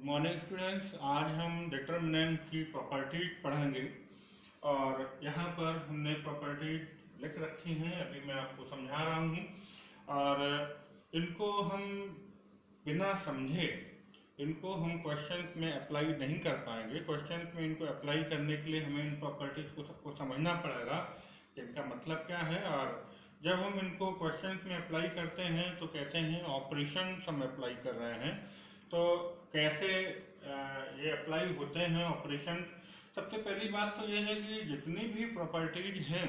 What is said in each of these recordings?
Morning students, आज हम determinant की प्रॉपर्टीज पढ़ेंगे और यहाँ पर हमने प्रॉपर्टीज लिख रखी हैं। अभी मैं आपको समझा रहा हूँ और इनको हम बिना समझे इनको हम क्वेश्चन में अप्लाई नहीं कर पाएंगे। क्वेश्चन में इनको अप्लाई करने के लिए हमें इन प्रॉपर्टीज को सबको समझना पड़ेगा, इनका मतलब क्या है। और जब हम इनको क्वेश्चन में अप्लाई करते हैं तो कहते हैं ऑपरेशन हम अप्लाई कर रहे हैं। तो कैसे ये अप्लाई होते हैं ऑपरेशन? सबसे पहली बात तो ये है कि जितनी भी प्रॉपर्टीज हैं,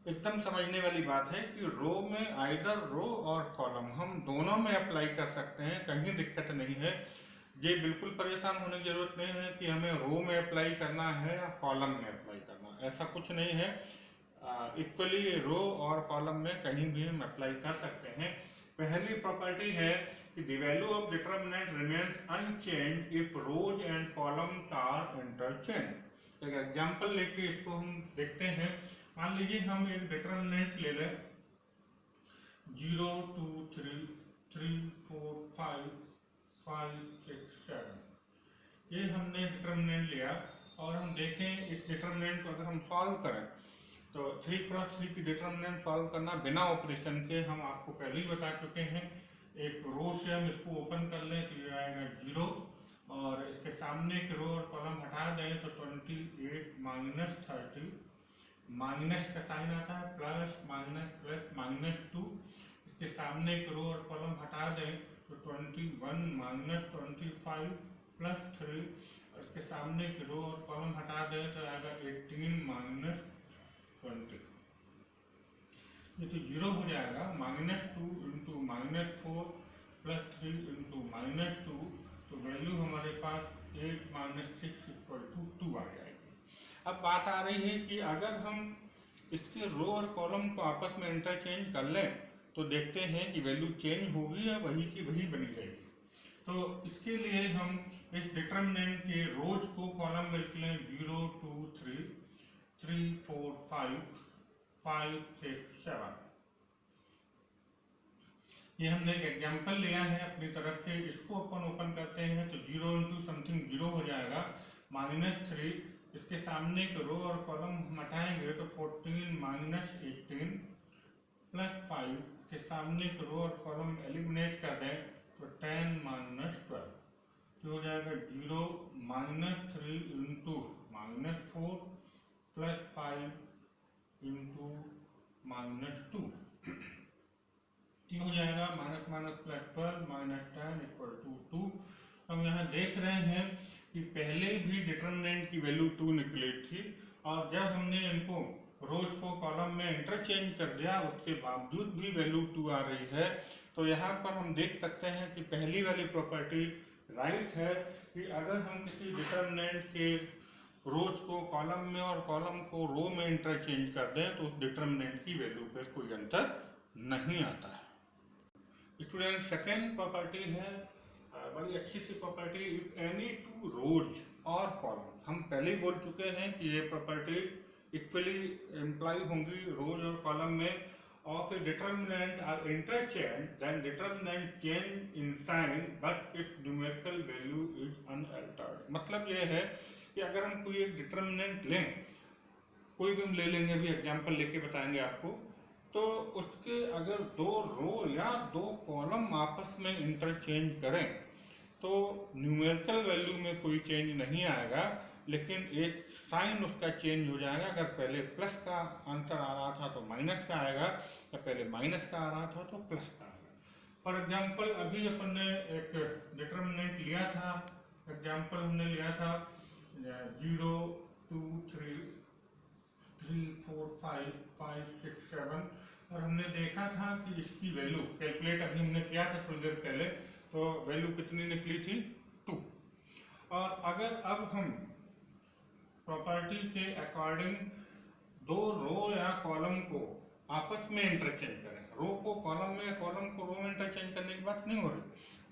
एकदम समझने वाली बात है कि रो में आइदर रो और कॉलम हम दोनों में अप्लाई कर सकते हैं, कहीं दिक्कत नहीं है। ये बिल्कुल परेशान होने की जरूरत नहीं है कि हमें रो में अप्लाई करना है या कॉलम में अप्लाई करना, ऐसा कुछ नहीं है। इक्वली रो और कॉलम में कहीं भी हम अप्लाई कर सकते हैं। पहली प्रॉपर्टी है कि the value of determinant remains unchange if rows and columns are interchange. एक एग्जांपल लेके इसको हम देखते हैं। मान लीजिए हम एक डिटरमिनेंट ले लें 0 2 3 3 4 5 5 6 7। ये हमने डिटरमिनेंट लिया और हम देखें इस डिटरमिनेंट को अगर हम सॉल्व करें तो 3x3 की डिटरमिनेंट सॉल्व करना बिना ऑपरेशन के हम आपको पहले ही बता चुके हैं। एक रो से हम इसको ओपन कर लें तो ये आएगा 0 और इसके सामने के रो और कॉलम हटा दें तो 28 माइनस 30, माइनस का साइन आता है, प्लस माइनस 2। इसके सामने के रो और कॉलम हटा दें तो 21 माइनस 25 प्लस 3। और इसके सामने के रो और कॉलम हटा दें तो आएगा 18 माइनस 20। ये तो 0 हो जाएगा। -2 इंटू -4 प्लस 3 इंटू -2, तो वैल्यू हमारे पास 8 - 6 = 2 आ जाएगी। अब बात आ रही है कि अगर हम इसके रो और कॉलम को आपस में इंटरचेंज कर लें तो देखते हैं कि वैल्यू चेंज होगी या वही की वही बनी रहेगी। तो इसके लिए हम इस डिटरमिनेंट के रोज को कॉलम में लिख लें 0 2 3 3 4 5 5 6 7। ये हमने एक एग्जांपल लिया है अपनी तरफ से, इसको अपन ओपन करते हैं तो 0 इंटू समथिंग 0 हो जाएगा, -3। इसके सामने के रो और कॉलम हम हटाएंगे तो 14 माइनस 18 प्लस 5 के सामने के रो और कॉलम एलिमिनेट कर दें तो 10 माइनस 12, तो हो जाएगा 0 -3 इंटू -4 प्लस 5 इंटू -2, ये हो जाएगा माइनस प्लस 12 -10 = 2। हम यहाँ देख रहे हैं कि पहले भी डिटरमिनेंट की वैल्यू 2 निकली थी और जब हमने इनको रोज को कॉलम में इंटरचेंज कर दिया उसके बावजूद भी वैल्यू 2 आ रही है। तो यहाँ पर हम देख सकते हैं कि पहली वाली प्रॉपर्टी राइट है कि अगर हम किसी डिटरमिनेंट के रोज को कॉलम में और कॉलम को रो में इंटरचेंज कर दें तो उस डिटरमिनेंट की वैल्यू पर कोई अंतर नहीं आता है। स्टूडेंट, सेकेंड प्रॉपर्टी है बड़ी अच्छी सी property, if any two rows और कॉलम। हम पहले ही बोल चुके हैं कि ये प्रॉपर्टी इक्वली इम्प्लाई होंगी रोज और कॉलम में। Of a determinant are interchange then determinant change in sign but its numerical value is unaltered. मतलब ये है कि अगर हम कोई एक डिटरमिनेंट लें, कोई भी हम ले लेंगे, अभी एग्जाम्पल लेके बताएंगे आपको, तो उसके अगर 2 रो या 2 कॉलम आपस में इंटरचेंज करें तो न्यूमेरिकल वैल्यू में कोई चेंज नहीं आएगा, लेकिन एक साइन उसका चेंज हो जाएगा। अगर पहले प्लस का आंसर आ रहा था तो माइनस का आएगा, या पहले माइनस का आ रहा था तो प्लस का आएगा। फॉर एग्जांपल अभी अपन ने एक डिटरमिनेंट लिया था, एग्जांपल हमने लिया था 0 2 3 3 4 5 5 6 7 और हमने देखा था कि इसकी वैल्यू कैलकुलेट अभी हमने किया था थोड़ी देर पहले, तो वैल्यू कितनी निकली थी 2। और अगर अब हम प्रॉपर्टी के अकॉर्डिंग 2 रो या कॉलम को आपस में इंटरचेंज करें, रो को कॉलम में, कॉलम को रो में इंटरचेंज करने की बात नहीं हो रही,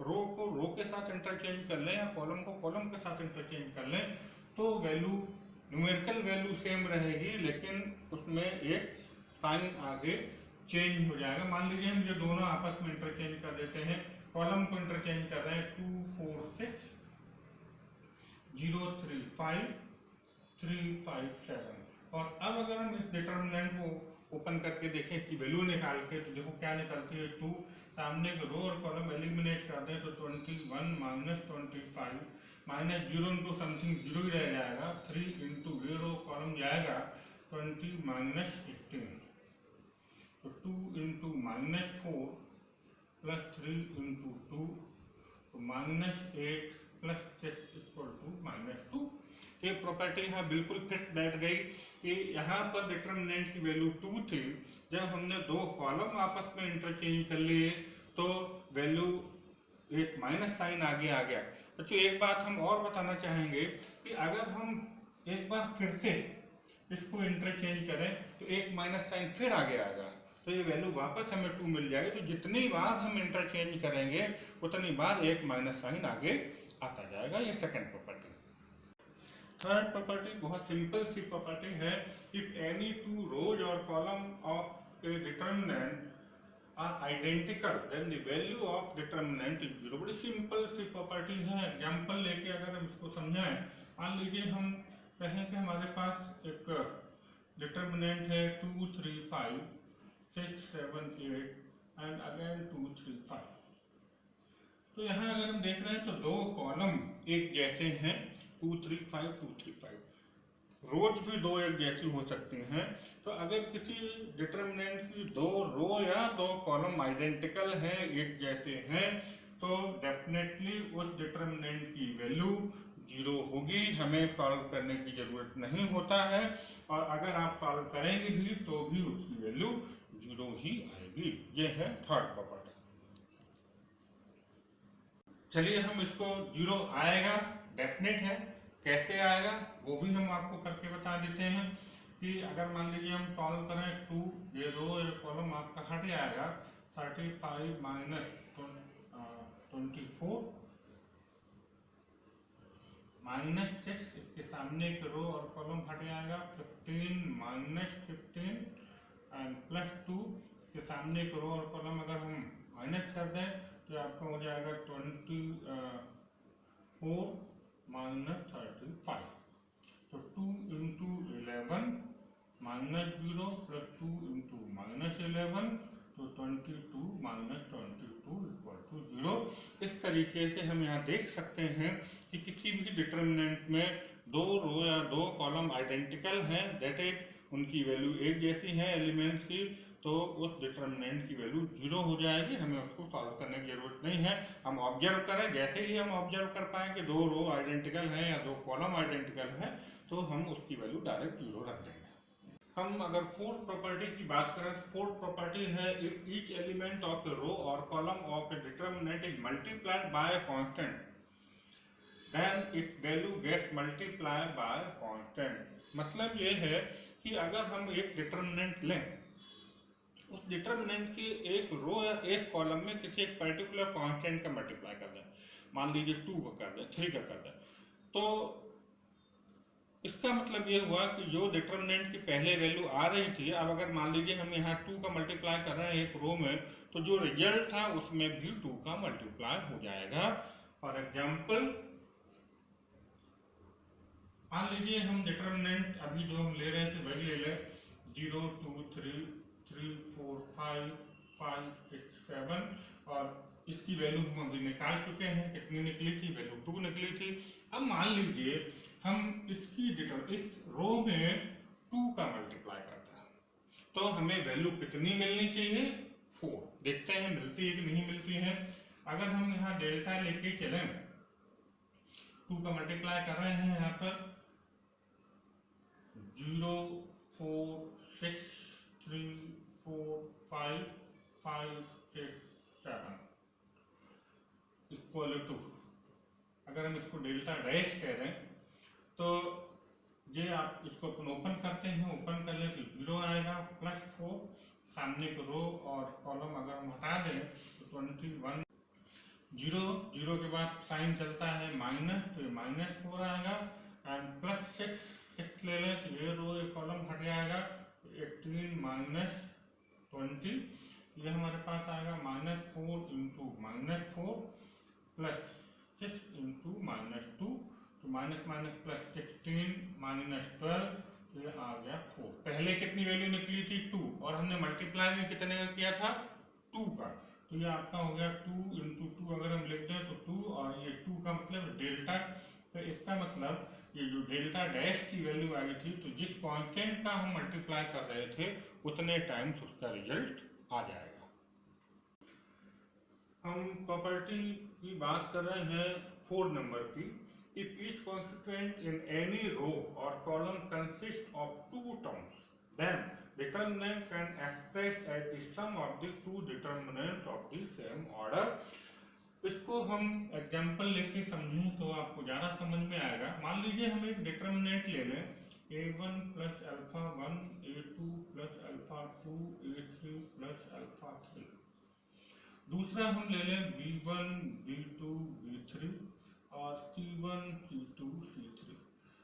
रो को रो के साथ इंटरचेंज कर लें या कॉलम को कॉलम के साथ इंटरचेंज कर लें तो वैल्यू न्यूमेरिकल वैल्यू सेम रहेगी, लेकिन उसमें एक साइन आगे चेंज हो जाएगा। मान लीजिए हम ये दोनों आपस में इंटरचेंज कर देते हैं, कॉलम को इंटरचेंज कर रहे हैं 2 देखें इसकी वैल्यू निकाल के, तो देखो क्या निकलती है 2, सामने के रो और कॉलम एलिमिनेट कर दें तो 21 माइनस 25 माइनस 0 इंटू समथिंग 0 ही रह जाएगा, 3 इंटू ये रो कॉलम जाएगा 20 माइनस 15, तो 2 इंटू माइनस 4 प्लस 3 इंटू 2, तो -8 प्लस 6 इक्वल टू -2। ये प्रॉपर्टी यहाँ बिल्कुल फिट बैठ गई कि यहाँ पर डिटर्मिनेंट की वैल्यू 2 थी, जब हमने दो कॉलम आपस में इंटरचेंज कर लिए तो वैल्यू एक माइनस साइन आगे आ गया। बच्चों एक बात हम और बताना चाहेंगे कि अगर हम एक बार फिर से इसको इंटरचेंज करें तो एक माइनस साइन फिर आगे आएगा, तो ये वैल्यू वापस हमें 2 मिल जाएगी। तो जितनी बार हम इंटरचेंज करेंगे उतनी बार एक माइनस साइन आगे आता जाएगा। ये सेकंड प्रॉपर्टी। थर्ड प्रॉपर्टी बहुत सिंपल सी प्रॉपर्टी है, इफ एनी टू रोज और column of a determinant are identical then the value of determinant is 0। बड़ी सिंपल सी प्रॉपर्टी है। एग्जांपल लेके अगर हम इसको समझाएं, मान लीजिए हम कहें कि हमारे पास एक डिटर्मिनेंट है 2 3 5 6 7 8 एंड अगेन 2 3 5। तो यहाँ अगर हम देख रहे हैं तो दो कॉलम एक जैसे हैं 2 3 5 2 3 5, रोज भी दो एक जैसी हो सकती हैं। तो अगर किसी डिटर्मिनेंट की दो रो या दो कॉलम आइडेंटिकल हैं, एक जैसे हैं, तो डेफिनेटली उस डिटर्मिनेंट की वैल्यू 0 होगी। हमें सॉल्व करने की जरूरत नहीं होता है, और अगर आप सॉल्व करेंगे भी तो भी उसकी वैल्यू 0 ही आएगी। ये है थर्ड प्रॉपर्टी। चलिए हम इसको 0 आएगा, डेफिनेट है, कैसे आएगा वो भी हम आपको करके बता देते हैं। कि अगर मान लीजिए हम सॉल्व करें 2, ये रो ये कॉलम आपका हट जाएगा, 35 माइनस 24 माइनस 6, इसके सामने एक रो और कॉलम हट जाएगा, 15 माइनस 15 एंड प्लस 2, के सामने एक रो और कॉलम अगर हम माइनस कर दें तो आपका हो जाएगा 24 माइनस 35। तो 2 into 11 minus 0 plus 2 into minus 11, तो 22 माइनस 22 इक्वल टू 0। इस तरीके से हम यहाँ देख सकते हैं कि किसी भी डिटर्मिनेंट में दो रो या दो कॉलम आइडेंटिकल हैं, दैट इज उनकी वैल्यू एक जैसी है एलिमेंट्स की, तो उस डिटर्मिनेंट की वैल्यू 0 हो जाएगी। हमें उसको सॉल्व करने की जरूरत नहीं है, हम ऑब्जर्व करें। जैसे ही हम ऑब्जर्व कर पाए कि दो रो आइडेंटिकल हैं या दो कॉलम आइडेंटिकल हैं, तो हम उसकी वैल्यू डायरेक्ट 0 रख देंगे। हम अगर फोर्थ प्रॉपर्टी की बात करें, फोर्थ प्रॉपर्टी है if each element of a row और column of a determinant is multiplied by constant then its value gets multiplied by constant. मतलब ये है कि अगर हम एक डिटर्मिनेंट लें, उस डिटर्मिनेंट की एक रो या एक कॉलम में किसी एक पर्टिकुलर कांस्टेंट का मल्टीप्लाई कर दें, मान लीजिए 2 का कर दें, 3 का कर दें, तो इसका मतलब ये हुआ कि जो डिटर्मिनेंट की पहले वैल्यू आ रही थी, अब अगर मान लीजिए हम यहाँ 2 का मल्टीप्लाई कर रहे हैं एक रो में, तो जो रिजल्ट था उसमें भी 2 का मल्टीप्लाई हो जाएगा। फॉर एग्जाम्पल मान लीजिए हम डिटर्मिनेंट अभी जो हम ले रहे थे वही ले लें, 0 2 3 3 4 5 5 6 7, और इसकी वैल्यू हम अभी निकाल चुके हैं। कितनी निकली थी? वैल्यू 2 निकली थी। अब मान लीजिए हम इस रो में 2 का मल्टीप्लाई करते हैं, तो हमें वैल्यू कितनी मिलनी चाहिए? 4। देखते हैं मिलती है कि नहीं मिलती है। अगर हम यहाँ डेल्टा लेके चलें, 2 का मल्टीप्लाई कर रहे हैं यहाँ पर 0 4 6 3 4 5 5 6 7 इक्वल टू, अगर हम इसको डेल्टा डैश कह रहे हैं तो ये आप इसको अपन ओपन करते हैं, ओपन कर ले तो 0 आएगा, प्लस 4, सामने को रो और कॉलम अगर हम हटा दें तो 21, 0 0 के बाद साइन चलता है माइनस, तो ये -4 आएगा, एंड प्लस 6 ले लें तो ये रो ये कॉलम हट जाएगा, 18 माइनस 20, ये हमारे पास आएगा -4 इंटू -4 प्लस 6 इंटू -2, तो माइनस माइनस प्लस 16 -12, ये आ गया 4। पहले कितनी वैल्यू निकली थी 2 और हमने मल्टीप्लाई में कितने का किया था 2 का, तो ये आपका हो गया 2 इंटू 2। अगर हम लिख दें तो 2 और ये 2 का मतलब डेल्टा, तो इसका मतलब ये जो डेल्टा डैश की वैल्यू आई थी, तो जिस कांस्टेंट का हम मल्टीप्लाई कर रहे थे उतने टाइम्स उसका रिजल्ट आ जाएगा। हम प्रॉपर्टी की बात कर रहे हैं 4 नंबर की। If each constituent in any row or column consists of 2 terms, then determinant can expressed as the sum of the 2 determinants of the same order। इसको हम एग्जाम्पल लेके समझें तो आपको ज़्यादा समझ में आएगा। मान लीजिए हम एक डिटर्मिनेंट ले लें a1 plus alpha 1, a2 plus alpha 2, a3 plus alpha 3। दूसरा हम ले लें b1, b2, b3 और c1, c2, c3।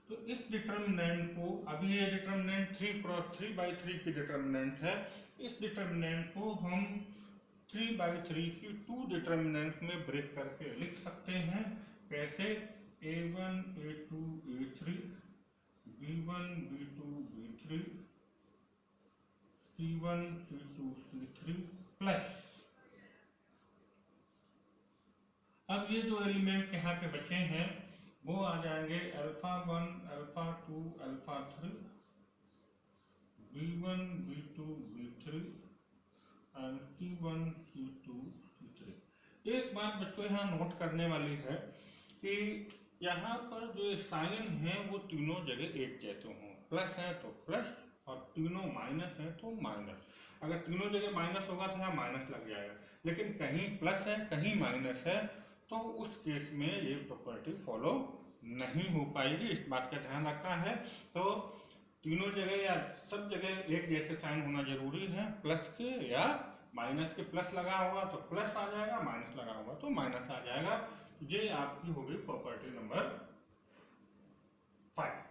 तो इस डिटर्मिनेंट को, अभी ये डिटर्मिनेंट 3 क्रॉस 3 बाई 3 की डिटर्मिनेंट है, इस डिटर्मिनेंट को हम 3 बाई 3 की 2 डिटर्मिनेंट में ब्रेक करके लिख सकते हैं। कैसे? a1, a2, a3, b1, b2, b3, c1, c2, c3 plus, अब ये जो एलिमेंट यहाँ पे बचे हैं वो आ जाएंगे alpha 1, alpha 2, alpha 3, b1, b2, b3 and c1, c2, c3। एक बात बच्चों यहाँ नोट करने वाली है कि यहाँ पर जो साइन है वो तीनों जगह एक जैसे हों। प्लस है तो प्लस और तीनों माइनस है तो माइनस। अगर तीनों जगह माइनस होगा तो यहाँ माइनस लग जाएगा, लेकिन कहीं प्लस है कहीं माइनस है तो उस केस में ये प्रॉपर्टी फॉलो नहीं हो पाएगी। इस बात का ध्यान रखना है। तो तीनों जगह या सब जगह एक जैसे साइन होना जरूरी है, प्लस के या माइनस के। प्लस लगा होगा तो प्लस आ जाएगा, माइनस लगा होगा तो माइनस आ जाएगा। ये आपकी होगी property number 5।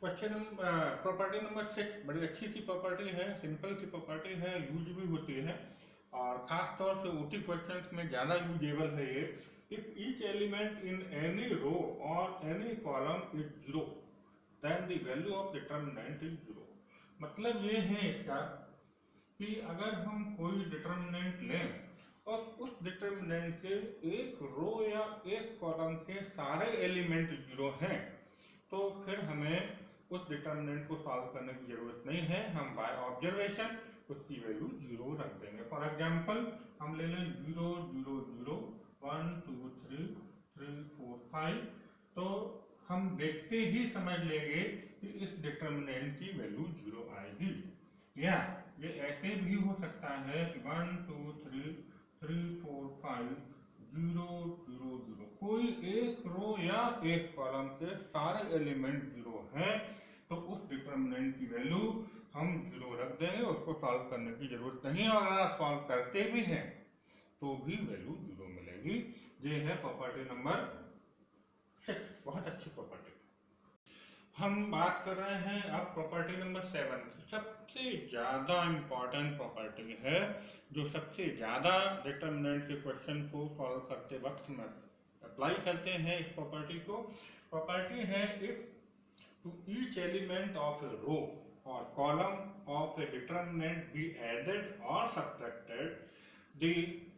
Question property number 6 बड़ी अच्छी सी प्रॉपर्टी है, सिंपल सी प्रॉपर्टी है, यूज भी होती है और खास तौर से ओटी क्वेश्चंस में ज़्यादा यूजेबल है ये। If each element in any row और any column is 0 then the value of determinant is 0। मतलब ये है इसका कि अगर हम कोई डिटर्मिनेंट लें और उस डिटर्मिनेंट के एक रो या एक कॉलम के सारे एलिमेंट 0 हैं तो फिर हमें उस डिटर्मिनेंट को सॉल्व करने की जरूरत नहीं है। हम बाय ऑब्जर्वेशन उसकी वैल्यू 0 रख देंगे। फॉर एग्जांपल हम ले लें 0, 0, 0, 1, 2, 3, 3, 4, 5। तो हम देखते ही समझ लेंगे कि इस डिटर्मिनेंट की वैल्यू 0 आएगी। या ये ऐसे भी हो सकता है 1, 2, 3, 3, 4, 5, 0, 0, 0। कोई एक रो या एक कॉलम के सारे एलिमेंट 0 हैं तो उस डिटर्मिनेंट की वैल्यू हम 0 रख देंगे, उसको सॉल्व करने की जरूरत नहीं है। और अगर सॉल्व करते भी हैं तो भी वैल्यू 0 मिलेगी। ये है प्रॉपर्टी नंबर 6, बहुत अच्छी प्रॉपर्टी। हम बात कर रहे हैं अब प्रॉपर्टी नंबर 7 की। सबसे ज्यादा इंपॉर्टेंट प्रॉपर्टी है जो सबसे ज्यादा डिटर्मिनेंट के क्वेश्चन को सॉल्व करते वक्त हम अप्लाई करते हैं इस प्रॉपर्टी को। प्रॉपर्टी है if to each element of a row or column of a determinant be added or subtracted, the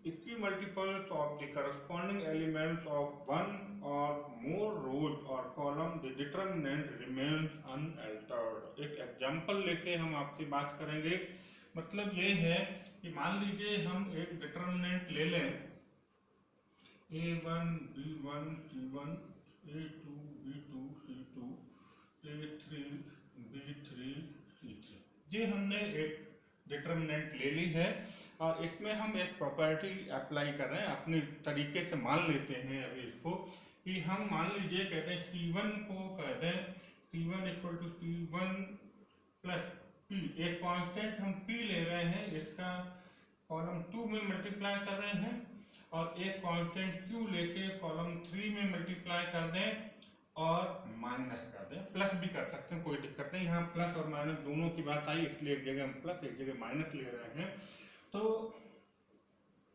equimultiples of the corresponding elements of one or more rows or column, the determinant remains unaltered। एक example लेके हम आपसे बात करेंगे। मतलब ये है कि मान लीजिए हम एक डिटर्मिनेंट ले लें a1, b1, c1, a2, b2, c2, a3, b3, c3। ये हमने एक डिटर्मिनेंट ले ली है और इसमें हम एक प्रॉपर्टी अप्लाई कर रहे हैं। अपने तरीके से मान लेते हैं अभी इसको कि हम मान लीजिए कहते हैं c1 को कहते हैं c1 equal to c1 plus p। एक कांस्टेंट हम p ले रहे हैं, इसका कॉलम 2 में मल्टीप्लाई कर रहे हैं और एक कांस्टेंट q लेके कॉलम 3 में मल्टीप्लाई कर दें और माइनस कर दें। प्लस भी कर सकते हैं, कोई दिक्कत नहीं। यहाँ प्लस और माइनस दोनों की बात आई इसलिए एक जगह हम प्लस एक जगह माइनस ले रहे हैं। तो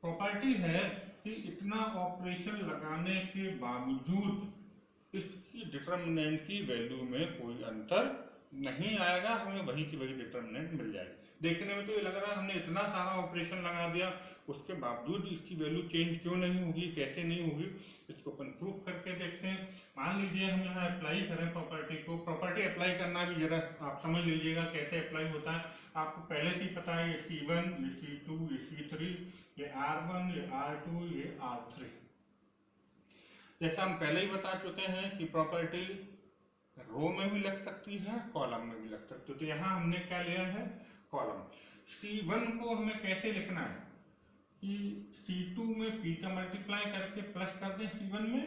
प्रॉपर्टी है कि इतना ऑपरेशन लगाने के बावजूद इसकी डिटर्मिनेंट की वैल्यू में कोई अंतर नहीं आएगा, हमें वही की वही डिटर्मिनेंट मिल जाएगी। देखने में तो ये लग रहा है हमने इतना सारा ऑपरेशन लगा दिया, उसके बावजूद इसकी वैल्यू चेंज क्यों नहीं होगी, कैसे नहीं होगी, इसको अपन प्रूव करके देखते हैं। मान लीजिए हम यहाँ अप्लाई करें प्रॉपर्टी को, प्रॉपर्टी अप्लाई करना भी जरा आप समझ लीजिएगा कैसे अप्लाई होता है। आपको पहले से ही पता है, ये C1, ये C2, ये C3, ये R1, ये R2, ये R3। जैसा हम पहले ही बता चुके हैं कि प्रॉपर्टी रो में भी लग सकती है, कॉलम में भी लग सकती है। तो यहाँ हमने क्या लिया है, कॉलम। C1 को हमें कैसे लिखना है कि C2 में P का मल्टीप्लाई करके प्लस कर दें C1 में,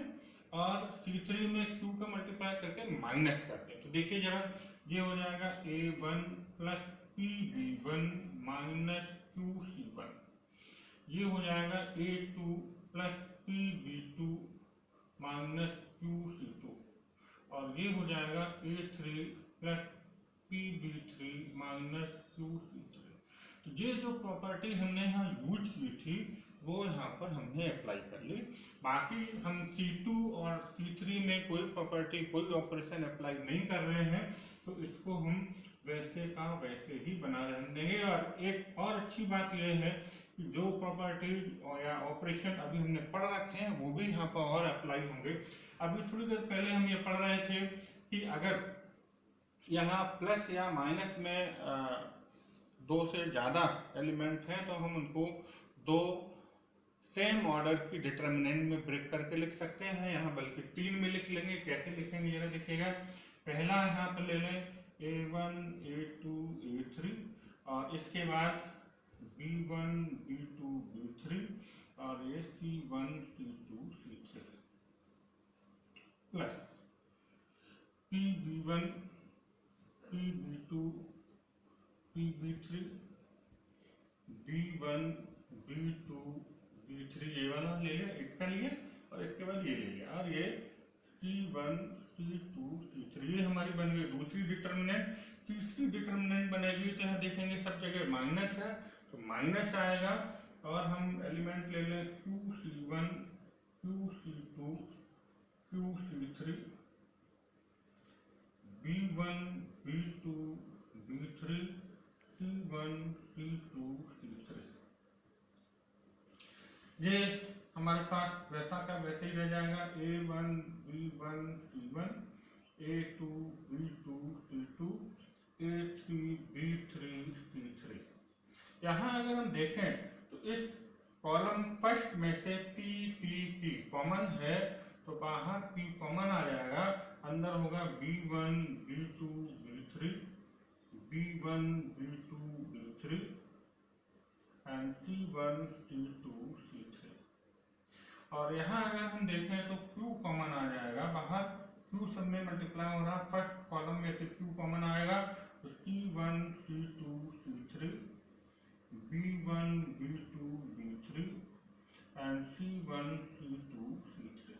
और C3 में Q का मल्टीप्लाई करके माइनस कर दें। तो देखिए जरा, ये हो जाएगा A1 plus PB1 minus QC1। ये हो जाएगा A2 plus PB2 minus QC2। और ये हो जाएगा A3 plus PB3 minus QC3। तो ये जो प्रॉपर्टी हमने यहाँ यूज की थी वो यहाँ पर हमने अप्लाई कर ली। बाकी हम C2 और C3 में कोई प्रॉपर्टी, कोई ऑपरेशन अप्लाई नहीं कर रहे हैं, तो इसको हम वैसे का वैसे ही बना रहने देंगे। और एक और अच्छी बात यह है कि जो प्रॉपर्टी या ऑपरेशन अभी हमने पढ़ रखे हैं वो भी यहाँ पर और अप्लाई होंगे। अभी थोड़ी देर पहले हम ये पढ़ रहे थे कि अगर यहाँ प्लस या माइनस में दो से ज़्यादा एलिमेंट हैं तो हम उनको दो सेम ऑर्डर की डिटर्मिनेंट में ब्रेक करके लिख सकते हैं। यहाँ बल्कि 3 में लिख लेंगे। कैसे लिखेंगे जरा देखिएगा। पहला यहाँ पर ले लें A1, A2, A3, और इसके बाद B1, B2, B3, और ये C1, C2, C3 plus PB1, PB2, PB3, B1, B2, B3, ये वाला ले लिया, इसका लिए, और इसके बाद ये ले लिया, और ये C1, C2, C3, ये हमारी बन गई दूसरी डिटर्मिनेंट। तीसरी डिटर्मिनेंट बनेगी तो यहाँ देखेंगे सब जगह माइनस है, तो माइनस आएगा। और हम एलिमेंट ले लें QC1, QC2, QC3, B1, B2, B3, C1, C2, C3। ये हमारे पास वैसा का वैसे ही रह जाएगा। A1, B1, C1, A2, B2, C2, A3, B3, C3। यहाँ अगर हम देखें तो इस कॉलम फर्स्ट में से P कॉमन है, तो बाहर P कॉमन आ जाएगा, अंदर होगा B1, B2, B3, B1, B2, B3 and C1, C2, C3। और यहाँ अगर हम देखें तो Q कॉमन आ जाएगा बाहर, Q सब में मल्टीप्लाई हो रहा, फर्स्ट कॉलम में से Q कॉमन आएगा, तो C1, C2, C3, B1, B2, B3 and C1, C2, C3।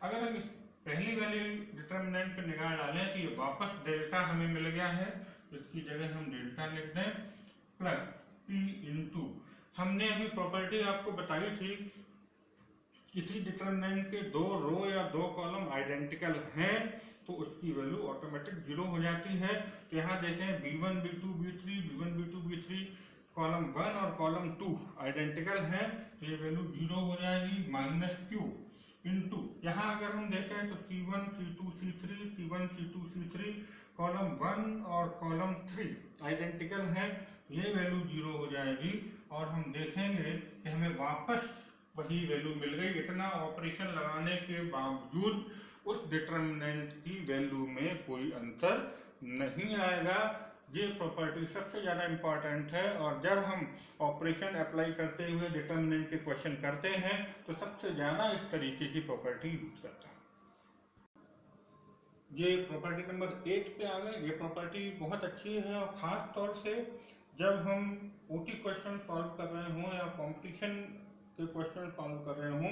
अगर हम इस पहली वाली डिटर्मिनेंट पे निगाह डालें तो ये वापस डेल्टा हमें मिल गया है, इसकी जगह हम डेल्टा लिख दें, प्लस P इंटू, हमने अभी प्रॉपर्टी आपको बताई थी, किसी डिटर्मिनेंट के दो रो या दो कॉलम आइडेंटिकल हैं तो उसकी वैल्यू ऑटोमेटिक 0 हो जाती है। तो यहाँ देखें B1, B2, B3, B1, B2, B3 column 1 और कॉलम 2 आइडेंटिकल हैं, तो ये वैल्यू 0 हो जाएगी, माइनस Q इंटू, यहाँ अगर हम देखें तो C1, C2, C3, C1, C2, C3 column 1 और कॉलम 3 आइडेंटिकल हैं, ये वैल्यू 0 हो जाएगी। और हम देखेंगे कि हमें वापस वही वैल्यू मिल गई। इतना ऑपरेशन लगाने के बावजूद उस डिटर्मिनेंट की वैल्यू में कोई अंतर नहीं आएगा। ये प्रॉपर्टी सबसे ज़्यादा इम्पॉर्टेंट है, और जब हम ऑपरेशन अप्लाई करते हुए डिटर्मिनेंट के क्वेश्चन करते हैं तो सबसे ज़्यादा इस तरीके की प्रॉपर्टी यूज करते हैं। ये प्रॉपर्टी नंबर 8 पे आ गए। ये प्रॉपर्टी बहुत अच्छी है, और ख़ास तौर से जब हम OT क्वेश्चन सॉल्व कर रहे हों या कंपटीशन के क्वेश्चन सॉल्व कर रहे हों,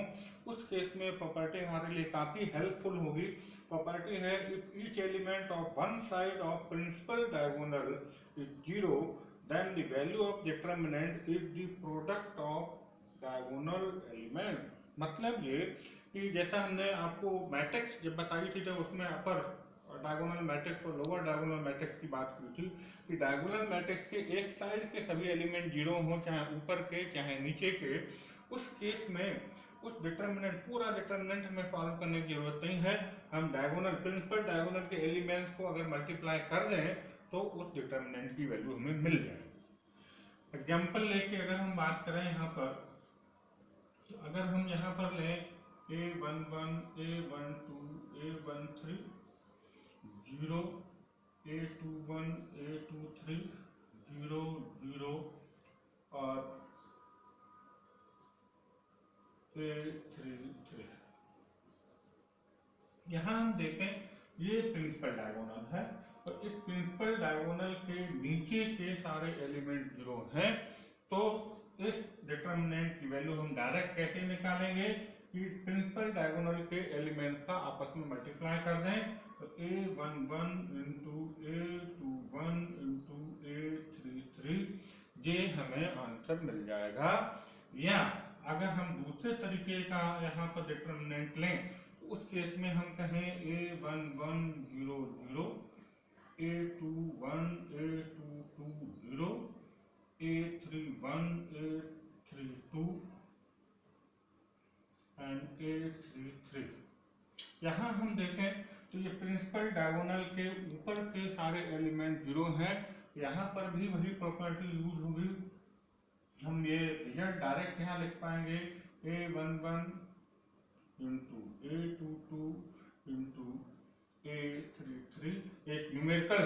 उस केस में प्रॉपर्टी हमारे लिए काफ़ी हेल्पफुल होगी। प्रॉपर्टी है, if each element of one side of principal diagonal is 0 then the value of determinant is the product of diagonal element. मतलब ये कि जैसा हमने आपको मैट्रिक्स जब बताई थी, जब उसमें अपर डायगोनल मैट्रिक्स और लोअर डायगोनल मैट्रिक्स की बात की थी कि डायगोनल मैट्रिक्स के एक साइड के सभी एलिमेंट जीरो हों, चाहे ऊपर के चाहे नीचे के, उस केस में उस डिटर्मिनेंट, पूरा डिटर्मिनेंट हमें सॉल्व करने की जरूरत नहीं है। हम डायगोनल, प्रिंसिपल डायगोनल के एलिमेंट्स को अगर मल्टीप्लाई कर दें तो उस डिटर्मिनेंट की वैल्यू हमें मिल जाए। एग्जाम्पल लेके अगर हम बात करें यहाँ पर, तो अगर हम यहाँ पर लें A11, A12, A13, 0, A21, A23, 0, 0 और A33, यहाँ हम देखें ये प्रिंसिपल डायगोनल है और इस प्रिंसिपल डायगोनल के नीचे के सारे एलिमेंट जीरो हैं। तो इस डिटर्मिनेंट की वैल्यू हम डायरेक्ट कैसे निकालेंगे कि प्रिंसिपल डायगोनल के एलिमेंट का आपस में मल्टीप्लाई कर दें, तो A11 into A21 into A33 ये हमें आंसर मिल जाएगा। या अगर हम दूसरे तरीके का यहाँ पर डिटर्मिनेंट लें, उस केस में हम कहें A11 0 0, A21 A22 0, A31 A32 and A33। यहाँ हम देखें तो ये प्रिंसिपल डायगोनल के ऊपर के सारे एलिमेंट जीरो हैं। यहाँ पर भी वही प्रॉपर्टी यूज होगी, हम ये रिजल्ट डायरेक्ट यहाँ लिख पाएंगे A11 into A22 into A33। एक न्यूमेरिकल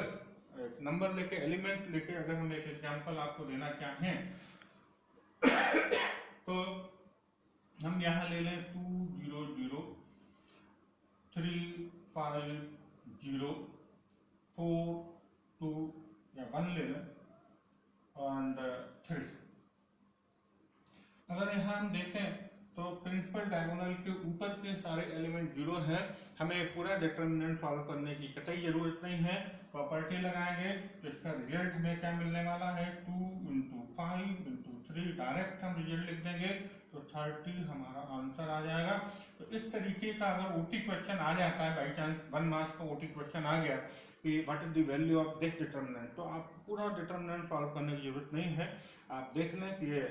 नंबर लेके, एलिमेंट लेके अगर हम एक एग्जांपल आपको देना चाहें तो हम यहाँ ले लें 2 0 0, 3 5 0, 4 2 या 1 ले लें और 3। अगर यहाँ हम देखें तो प्रिंसिपल डायगोनल के ऊपर के सारे एलिमेंट जीरो हैं, हमें पूरा डिटर्मिनेंट सॉल्व करने की कतई जरूरत नहीं है। प्रॉपर्टी लगाएंगे तो इसका रिजल्ट हमें क्या मिलने वाला है, 2 इंटू 5 इंटू 3, डायरेक्ट हम रिजल्ट लिख देंगे तो 30 हमारा आंसर आ जाएगा। तो इस तरीके का अगर ओटी क्वेश्चन आ जाता है, बाई चांस 1 मार्क्स का ओटी क्वेश्चन आ गया कि what is the value of this determinant, तो आप पूरा डिटर्मिनेंट सॉल्व करने की जरूरत नहीं है। आप देख लें कि ये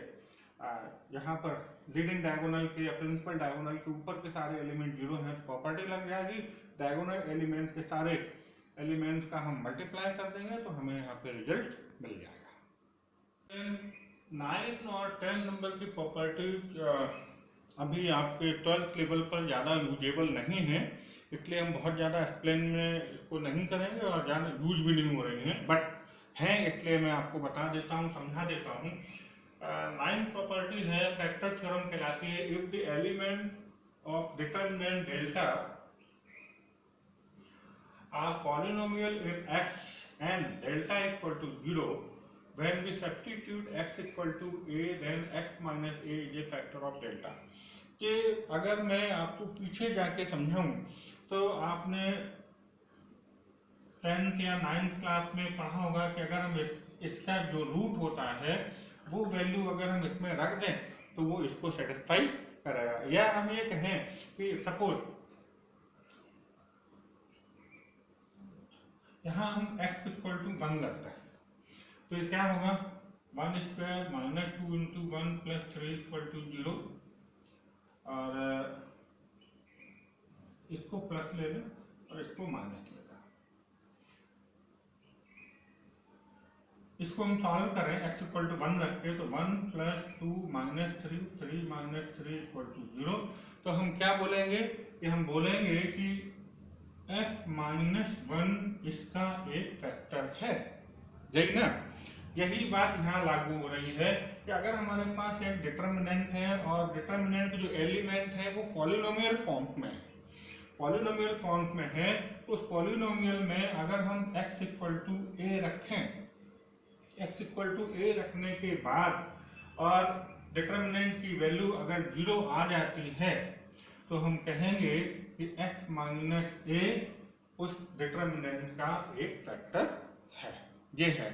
यहाँ पर लीडिंग डायगोनल के या प्रिंसिपल डायगोनल के ऊपर के सारे एलिमेंट जीरो हैं, तो प्रॉपर्टी लग जाएगी। डायगोनल एलिमेंट के सारे एलिमेंट्स का हम मल्टीप्लाई कर देंगे तो हमें यहाँ पे रिजल्ट मिल जाएगा। 9 और 10 नंबर की प्रॉपर्टी अभी आपके 12th लेवल पर ज़्यादा यूजेबल नहीं है, इसलिए हम बहुत ज़्यादा एक्सप्लेन में इसको नहीं करेंगे और ज़्यादा यूज भी नहीं हो रही हैं, बट हैं इसलिए मैं आपको बता देता हूँ, समझा देता हूँ। 9 प्रॉपर्टी है, फैक्टर थ्योरम कहलाती है। If the element of determinant delta R polynomial in x and delta equal to 0, when we substitute x equal to a, then x minus a is a factor of delta। कि अगर मैं आपको पीछे जाके समझाऊं तो आपने 10th या 9th क्लास में पढ़ा होगा कि अगर हम इसका जो रूट होता है वो वैल्यू अगर हम इसमें रख दें तो वो इसको सेटिस्फाई करेगा। या हम ये कहें कि सपोज यहाँ हम x इक्वल टू 1 लगता है तो ये क्या होगा, 1 square minus 2 into 1 plus 3 equal to 0, और इसको प्लस ले लें और इसको माइनस ले लें। इसको हम सॉल्व करें x इक्वल टू 1 रख के, तो 1 plus 2 minus 3, 3 minus 3 equal to 0। तो हम क्या बोलेंगे कि हम बोलेंगे कि x माइनस 1 इसका एक फैक्टर है, यही ना। यही बात यहाँ लागू हो रही है कि अगर हमारे पास एक डिटर्मिनेंट है और डिटर्मिनेंट जो एलिमेंट है वो पॉलिनोमियल फॉर्म में है, पॉलिनोमियल फॉर्म में है, तो उस पॉलिनोमियल में अगर हम x इक्वल टू a रखें, x इक्वल टू a रखने के बाद और डिटर्मिनेंट की वैल्यू अगर 0 आ जाती है तो हम कहेंगे कि x माइनस a उस डिटर्मिनेंट का एक फैक्टर है। ये है।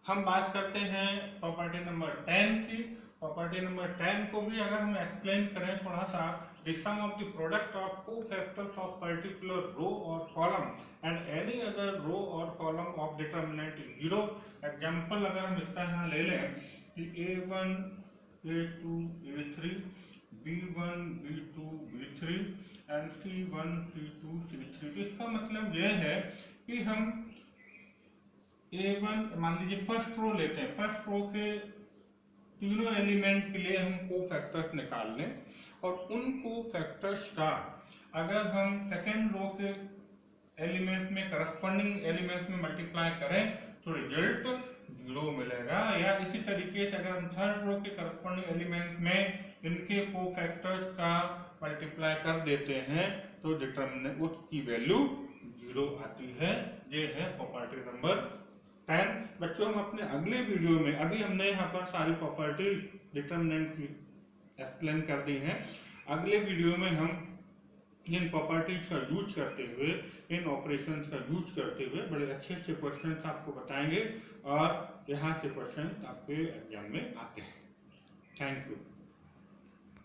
हम बात करते हैं प्रॉपर्टी नंबर 10 की। प्रॉपर्टी नंबर 10 को भी अगर हम एक्सप्लेन करें थोड़ा सा the sum of the product of cofactors of particular row or column and any other row or column of determinant 0. Example अगर हम इसका यहाँ ले लें कि a1 a2 a3 b1 b2 b3 and c1 c2 c3, तो इसका मतलब यह है कि हम a1 मान लीजिए फर्स्ट रो लेते हैं, फर्स्ट रो के तीनों एलिमेंट के लिए हम कोफैक्टर्स निकाल लें और उन कोफैक्टर्स का अगर हम सेकेंड रो के एलिमेंट में करस्पॉन्डिंग एलिमेंट्स में मल्टीप्लाई करें तो रिजल्ट 0 मिलेगा। या इसी तरीके से अगर हम थर्ड रो के करस्पॉन्डिंग एलिमेंट में इनके कोफैक्टर्स का मल्टीप्लाई कर देते हैं तो डिटरमिनेंट उसकी वैल्यू 0 आती है। ये है प्रॉपर्टी नंबर 10। बच्चों हम अपने अगले वीडियो में, अभी हमने यहाँ पर सारी प्रॉपर्टी डिटरमिनेंट की एक्सप्लेन कर दी है, अगले वीडियो में हम इन प्रॉपर्टीज का यूज करते हुए, इन ऑपरेशंस का यूज करते हुए बड़े अच्छे अच्छे क्वेश्चंस आपको बताएंगे और यहाँ से क्वेश्चन आपके एग्जाम में आते हैं। Thank you.